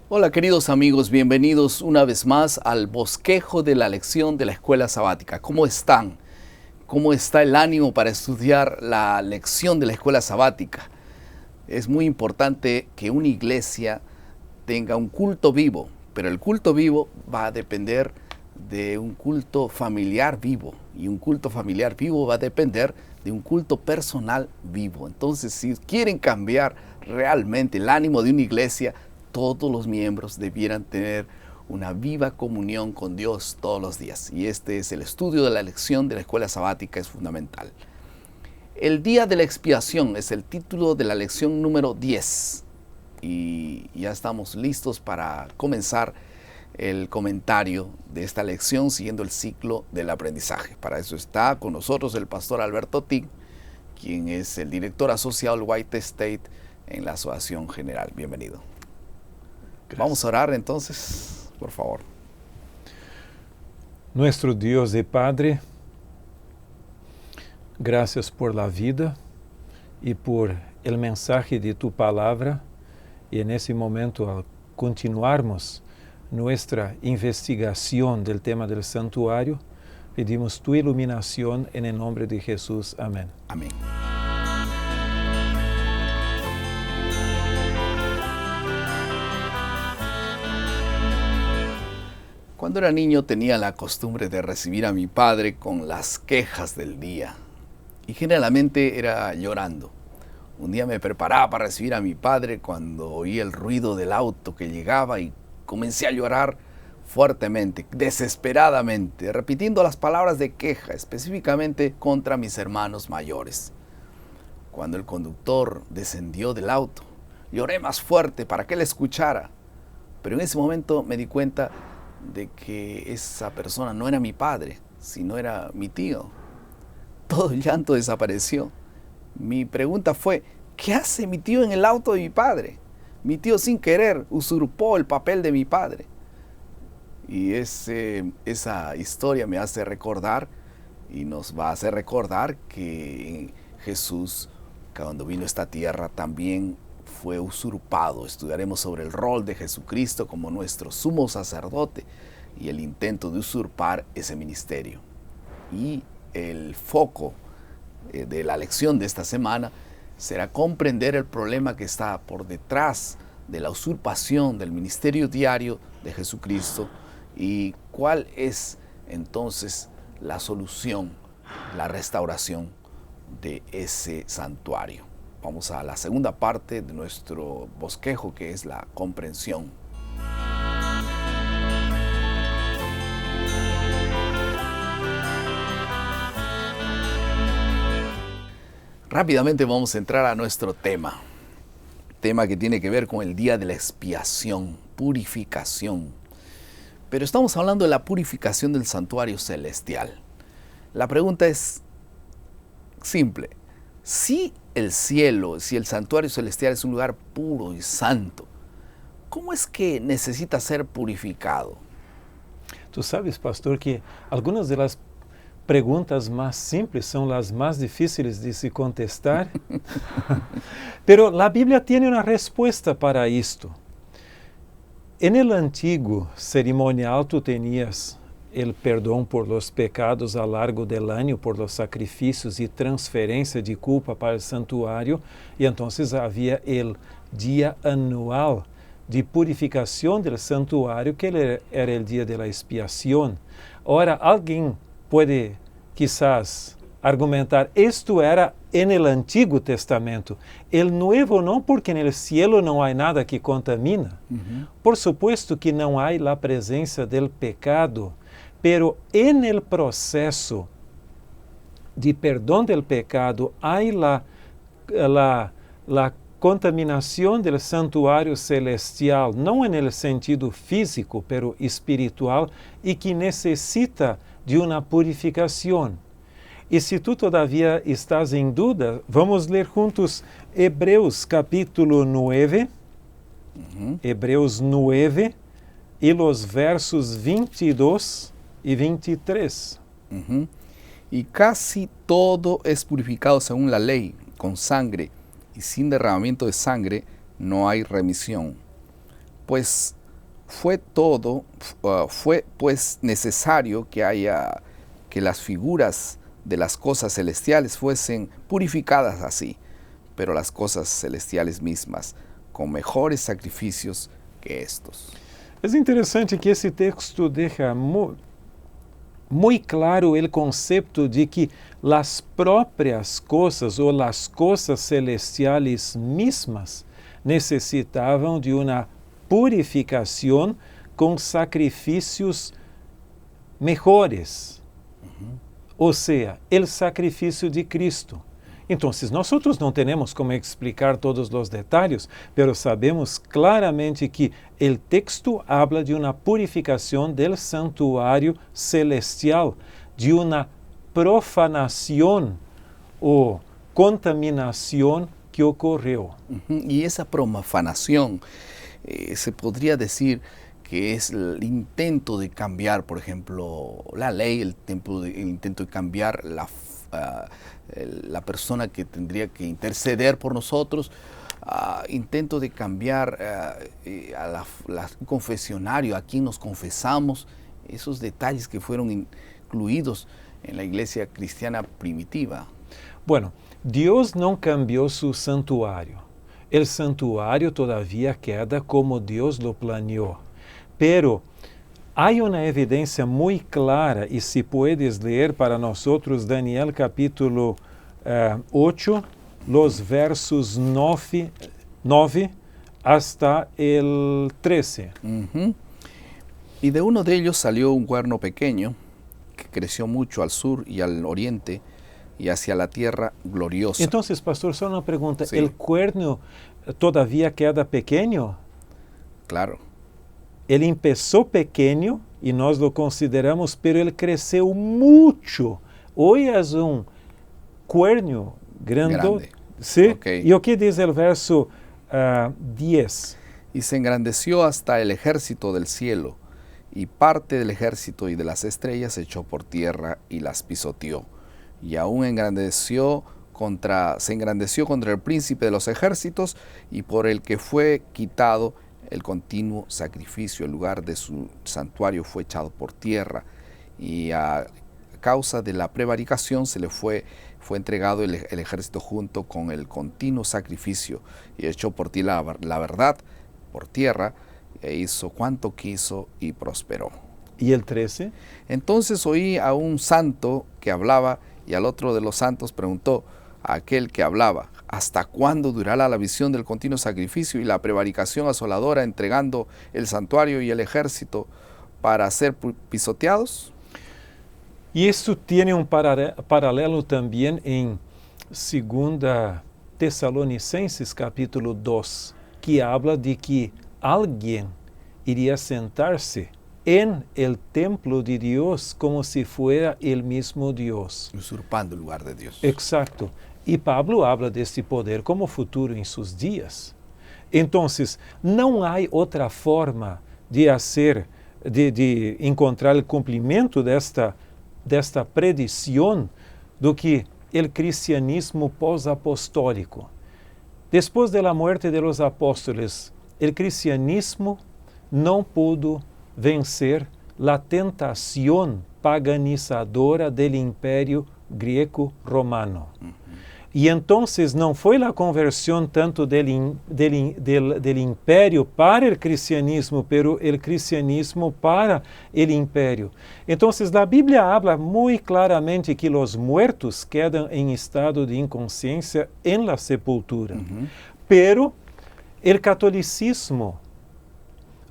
Hola queridos amigos, bienvenidos una vez más al bosquejo de la lección de la escuela sabática. ¿Cómo están? ¿Cómo está el ánimo para estudiar la lección de la escuela sabática? Es muy importante que una iglesia tenga un culto vivo, pero el culto vivo va a depender de un culto familiar vivo, y un culto familiar vivo va a depender de un culto personal vivo. Entonces, si quieren cambiar realmente el ánimo de una iglesia, todos los miembros debieran tener una viva comunión con Dios todos los días. Y este es el estudio de la lección de la escuela sabática, es fundamental. El día de la expiación es el título de la lección número 10. Y ya estamos listos para comenzar el comentario de esta lección siguiendo el ciclo del aprendizaje. Para eso está con nosotros el pastor Alberto Ting, quien es el director asociado del White State en la Asociación General. Bienvenido. Gracias. Vamos a orar entonces, por favor. Nuestro Dios y Padre, gracias por la vida y por el mensaje de tu palabra. Y en ese momento, al continuarmos nuestra investigación del tema del santuario, pedimos tu iluminación en el nombre de Jesús. Amén. Amén. Cuando era niño tenía la costumbre de recibir a mi padre con las quejas del día, y generalmente era llorando. Un día me preparaba para recibir a mi padre cuando oí el ruido del auto que llegaba y comencé a llorar fuertemente, desesperadamente, repitiendo las palabras de queja, específicamente contra mis hermanos mayores. Cuando el conductor descendió del auto, lloré más fuerte para que él escuchara, pero en ese momento me di cuenta de que esa persona no era mi padre, sino era mi tío. Todo el llanto desapareció. Mi pregunta fue, ¿qué hace mi tío en el auto de mi padre? Mi tío sin querer usurpó el papel de mi padre. Y esa historia me hace recordar y nos va a hacer recordar que Jesús, cuando vino a esta tierra, también fue usurpado. Estudiaremos sobre el rol de Jesucristo como nuestro sumo sacerdote y el intento de usurpar ese ministerio. Y el foco de la lección de esta semana será comprender el problema que está por detrás de la usurpación del ministerio diario de Jesucristo y cuál es entonces la solución, la restauración de ese santuario. Vamos a la segunda parte de nuestro bosquejo, que es la comprensión. Rápidamente vamos a entrar a nuestro tema que tiene que ver con el día de la expiación, purificación. Pero estamos hablando de la purificación del santuario celestial. La pregunta es simple. Si el cielo, si el santuario celestial es un lugar puro y santo, ¿cómo es que necesita ser purificado? Tú sabes, pastor, que algunas de las preguntas más simples son las más difíciles de se contestar. Pero la Biblia tiene una respuesta para esto. En el antiguo cerimonial tú tenías el perdón por los pecados a lo largo del año por los sacrificios y transferencia de culpa para el santuario, y entonces había el día anual de purificación del santuario, que era el día de la expiación. Ahora, alguien puede quizás argumentar, esto era en el Antiguo Testamento. El Nuevo no, porque en el cielo no hay nada que contamina. Por supuesto que no hay la presencia del pecado, pero en el proceso de perdón del pecado hay la contaminación del santuario celestial, no en el sentido físico, pero espiritual, y que necesita de una purificación. Y si tú todavía estás en duda, vamos a leer juntos Hebreos capítulo 9, Hebreos 9, y los versos 22 y 23. Y casi todo es purificado según la ley, con sangre, y sin derramamiento de sangre no hay remisión. Pues fue pues necesario que las figuras de las cosas celestiales fuesen purificadas así, pero las cosas celestiales mismas con mejores sacrificios que estos. Es interesante que esse texto deja muy claro el concepto de que las propias cosas o las cosas celestiales mismas necesitavam de uma purificação com sacrifícios mejores. Ou seja, o sacrifício de Cristo. Então, nós não temos como explicar todos os detalhes, mas sabemos claramente que o texto habla de uma purificação do santuário celestial, de uma profanação ou contaminação que ocorreu. Y esa profanación se podría decir que es el intento de cambiar, por ejemplo, la ley, el intento de cambiar la persona que tendría que interceder por nosotros, intento de cambiar un confesionario, a quien nos confesamos, esos detalles que fueron incluidos en la iglesia cristiana primitiva. Bueno, Deus não cambiou seu santuário. O santuário todavia queda como Deus lo planeou. Pero há uma evidência muito clara, e se puedes ler para nós Daniel capítulo 8, los versos 9 hasta el 13. Y de uno de ellos salió un cuerno pequeño que creció mucho al sur y al oriente y hacia la tierra gloriosa. Entonces, pastor, só uma pergunta. Sí. ¿El cuerno todavía queda pequeño? Claro. Ele empezó pequeño e nós lo consideramos, pero ele cresceu muito. Hoje é cuerno grande. ¿Sí? Okay. E o que diz o verso 10? Y se engrandeció hasta el ejército del cielo, y parte del ejército y de las estrellas echó por tierra y las pisoteó. Y aún se engrandeció contra el príncipe de los ejércitos, y por el que fue quitado el continuo sacrificio, el lugar de su santuario fue echado por tierra, y a causa de la prevaricación se le fue entregado el ejército junto con el continuo sacrificio, y echó por ti la verdad por tierra, e hizo cuanto quiso y prosperó. ¿Y el 13? Entonces oí a un santo que hablaba, y al otro de los santos preguntó a aquel que hablaba: ¿hasta cuándo durará la visión del continuo sacrificio y la prevaricación asoladora, entregando el santuario y el ejército para ser pisoteados? Y esto tiene un paralelo también en 2 Tesalonicenses capítulo 2, que habla de que alguien iría a sentarse en el templo de Dios como si fuera el mismo Dios. Usurpando el lugar de Dios. Exacto. E Pablo habla deste poder como futuro em seus dias. Então, não há outra forma de encontrar o cumprimento desta predição do que o cristianismo pós-apostólico. Depois da morte de los apóstolos, o cristianismo não pudo vencer a tentação paganizadora do império greco-romano. E então não foi a conversão tanto del império para o cristianismo, pero o cristianismo para o império. Então, a Bíblia habla muito claramente que os muertos quedam em estado de inconsciência em la sepultura. Pero o catolicismo,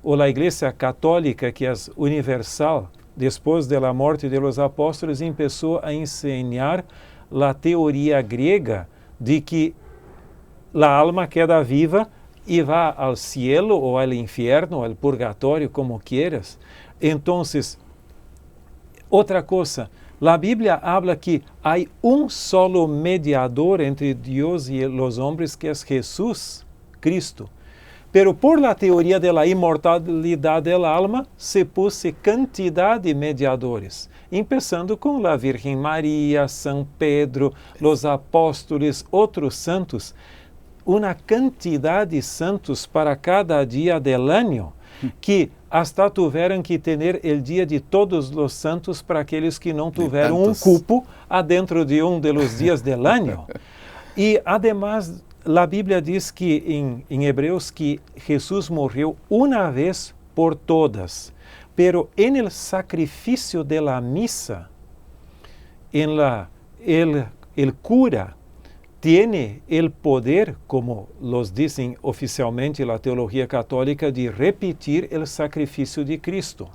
ou a Igreja Católica, que é universal, depois da morte de los apóstolos, começou a ensinar a teoria grega de que a alma queda viva e vai ao cielo ou ao inferno, ao purgatório, como quieras. Então, outra coisa, a Bíblia habla que há um solo mediador entre Deus e os homens, que é Jesus Cristo. Pero por la teoria de la imortalidade del alma, se puse cantidad de mediadores, empezando com la Virgem Maria, São Pedro, los apóstolos, outros santos. una cantidad de santos para cada día del año, que hasta tuvieron que tener el Día de Todos los Santos para aquellos que no tuvieron un cupo adentro de uno de los días del año. Y además, la Biblia dice que en Hebreos que Jesús murió una vez por todas, pero en el sacrificio de la misa, el cura tiene el poder, como los dicen oficialmente la teología católica, de repetir el sacrificio de Cristo.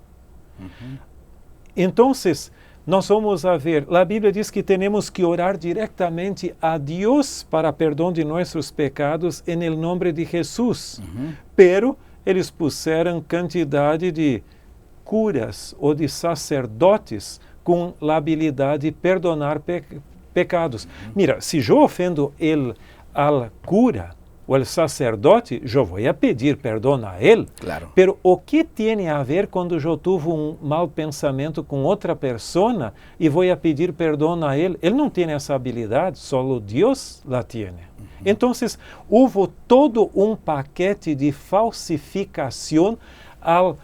Entonces, nós vamos a ver, la Biblia diz que temos que orar directamente a Deus para perdão de nossos pecados em el nombre de Jesus. Pero eles puseram quantidade de curas ou de sacerdotes com a habilidade de perdonar pecados. Mira, se eu ofendo al cura o al sacerdote, eu vou a pedir perdão a ele. Claro. Pero o que tem a ver quando eu tive um mau pensamento com outra pessoa e vou a pedir perdão a ele? Ele não tem essa habilidade, só Deus la tem. Então, houve todo um paquete de falsificação ao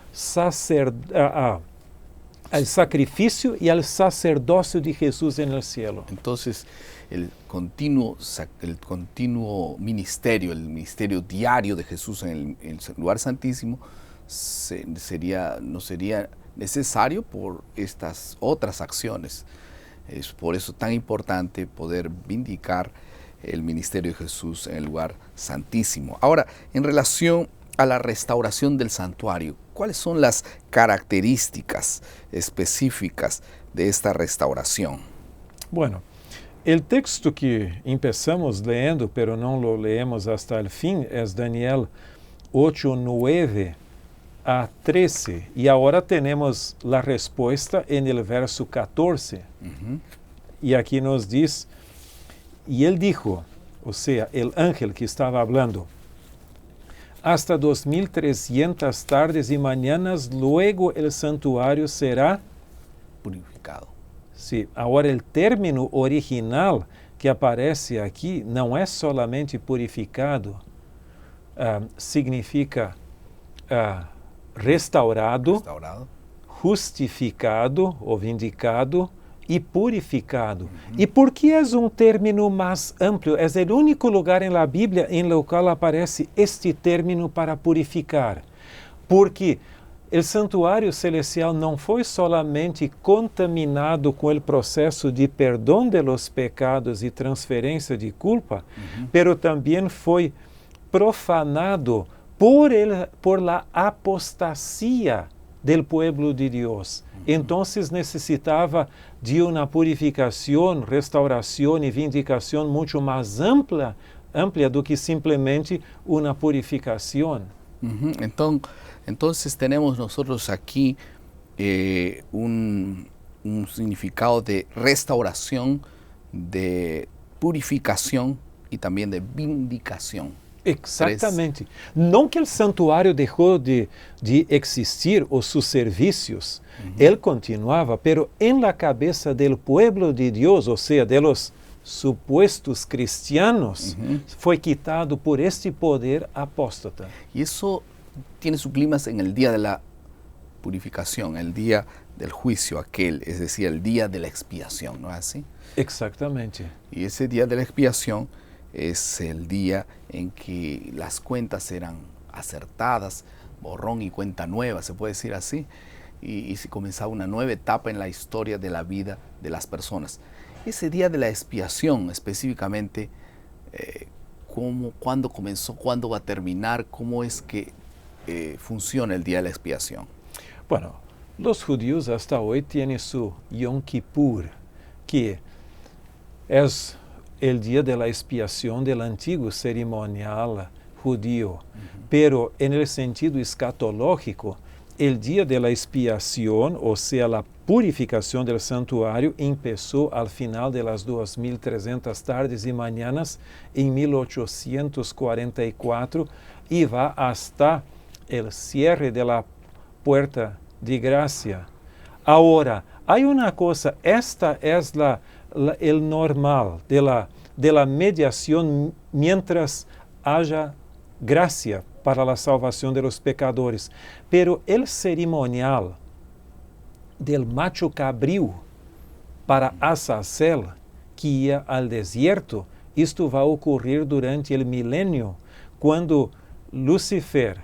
sacrifício e ao sacerdócio de Jesus no céu. Então, el continuo ministerio, el ministerio diario de Jesús en el lugar santísimo no sería necesario por estas otras acciones. Es por eso tan importante poder vindicar el ministerio de Jesús en el lugar santísimo. Ahora, en relación a la restauración del santuario, ¿cuáles son las características específicas de esta restauración? Bueno, el texto que empezamos leyendo, pero no lo leemos hasta el fin, es Daniel 8, 9 a 13. Y ahora tenemos la respuesta en el verso 14. Y aquí nos dice, y él dijo, o sea, el ángel que estaba hablando, hasta 2300 tardes y mañanas, luego el santuario será purificado. Sí, agora o término original que aparece aqui não é solamente purificado, significa restaurado, justificado ou vindicado e purificado. E por que é um término mais amplo? É o único lugar na Bíblia em qual aparece este término para purificar. Porque o santuário celestial não foi solamente contaminado com o processo de perdão de los pecados e transferência de culpa, pero também foi profanado por la apostasia del pueblo de Deus. Então necessitava de uma purificação, restauração e vindicação muito mais ampla do que simplesmente uma purificação. Entonces tenemos nosotros aquí un significado de restauración, de purificación y también de vindicación. Exatamente. Não que o santuário deixou de existir ou seus serviços, ele continuava, pero en la cabeza del pueblo de Deus, ou seja, de los supuestos cristianos, foi quitado por este poder apóstata. Y eso tiene su clímax en el día de la purificación, el día del juicio aquel, es decir, el día de la expiación, ¿no es así? Exactamente. Y ese día de la expiación es el día en que las cuentas serán acertadas, borrón y cuenta nueva, se puede decir así, y se comenzaba una nueva etapa en la historia de la vida de las personas. Ese día de la expiación específicamente, ¿cuándo comenzó? ¿Cuándo va a terminar? ¿Cómo es que funciona el día de la expiación? Bueno, los judíos hasta hoy tienen su Yom Kippur, que es el día de la expiación del antiguo ceremonial judío. Pero en el sentido escatológico, el día de la expiación, o sea, la purificación del santuario, empezó al final de las 2300 tardes y mañanas en 1844 y va hasta el cierre de la puerta de gracia. Ahora, hay una cosa, esta es el normal de la mediación mientras haya gracia para la salvación de los pecadores. Pero el ceremonial del macho cabrío para Azazel, que ia al desierto, isto vai ocorrer durante o milênio, quando Lucifer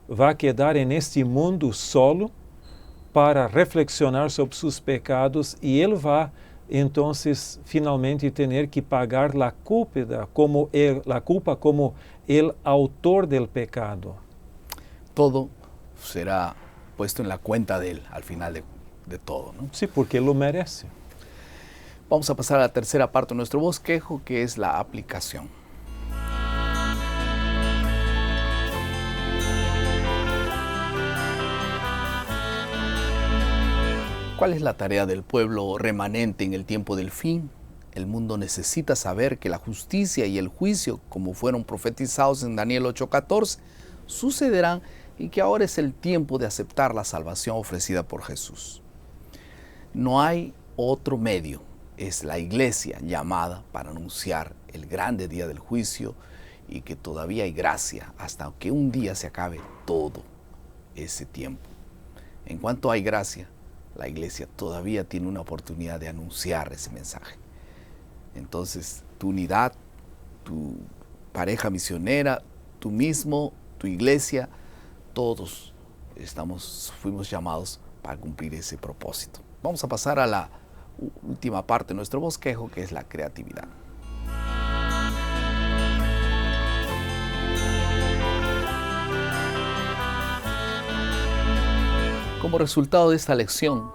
vai quedar neste mundo solo para reflexionar sobre seus pecados e ele vai, então, finalmente ter que pagar a culpa como el autor del pecado. Todo será puesto en la cuenta de él al final de todo, ¿no? Sí, porque él lo merece. Vamos a pasar a la tercera parte de nuestro bosquejo, que es la aplicación. ¿Cuál es la tarea del pueblo remanente en el tiempo del fin? El mundo necesita saber que la justicia y el juicio, como fueron profetizados en Daniel 8:14, sucederán y que ahora es el tiempo de aceptar la salvación ofrecida por Jesús. No hay otro medio, es la iglesia llamada para anunciar el grande día del juicio y que todavía hay gracia hasta que un día se acabe todo ese tiempo. En cuanto hay gracia, la iglesia todavía tiene una oportunidad de anunciar ese mensaje. Entonces, tu unidad, tu pareja misionera, tú mismo, tu iglesia, todos fuimos llamados para cumplir ese propósito. Vamos a pasar a la última parte de nuestro bosquejo, que es la creatividad. Como resultado de esta lección,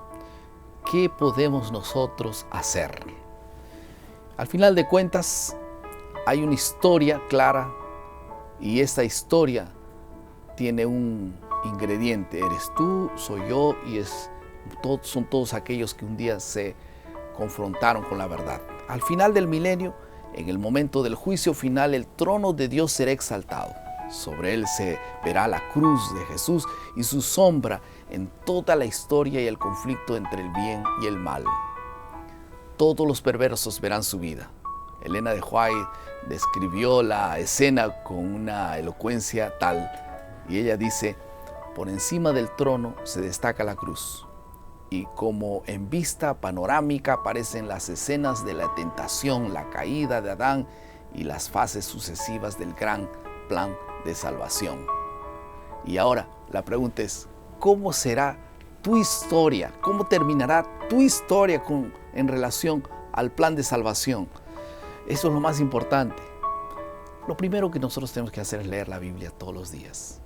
¿qué podemos nosotros hacer? Al final de cuentas, hay una historia clara y esta historia tiene un ingrediente. Eres tú, soy yo y son todos aquellos que un día se confrontaron con la verdad. Al final del milenio, en el momento del juicio final, el trono de Dios será exaltado. Sobre él se verá la cruz de Jesús y su sombra en toda la historia y el conflicto entre el bien y el mal. Todos los perversos verán su vida. Elena de White describió la escena con una elocuencia tal, y ella dice: por encima del trono se destaca la cruz, y como en vista panorámica aparecen las escenas de la tentación, la caída de Adán y las fases sucesivas del gran plan de salvación. Y ahora la pregunta es: ¿cómo será tu historia? ¿Cómo terminará tu historia en relación al plan de salvación? Eso es lo más importante. Lo primero que nosotros tenemos que hacer es leer la Biblia todos los días.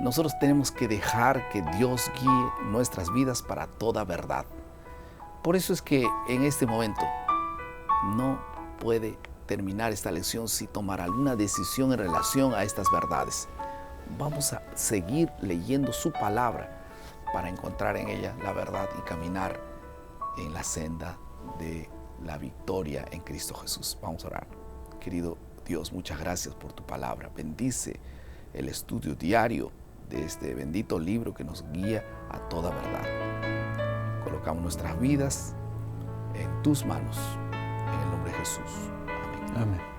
Nosotros tenemos que dejar que Dios guíe nuestras vidas para toda verdad. Por eso es que en este momento no puede terminar esta lección sin tomar alguna decisión en relación a estas verdades. Vamos a seguir leyendo su palabra para encontrar en ella la verdad y caminar en la senda de la victoria en Cristo Jesús. Vamos a orar. Querido Dios, muchas gracias por tu palabra. Bendice el estudio diario de este bendito libro que nos guía a toda verdad. Colocamos nuestras vidas en tus manos, en el nombre de Jesús. Amén. Amén.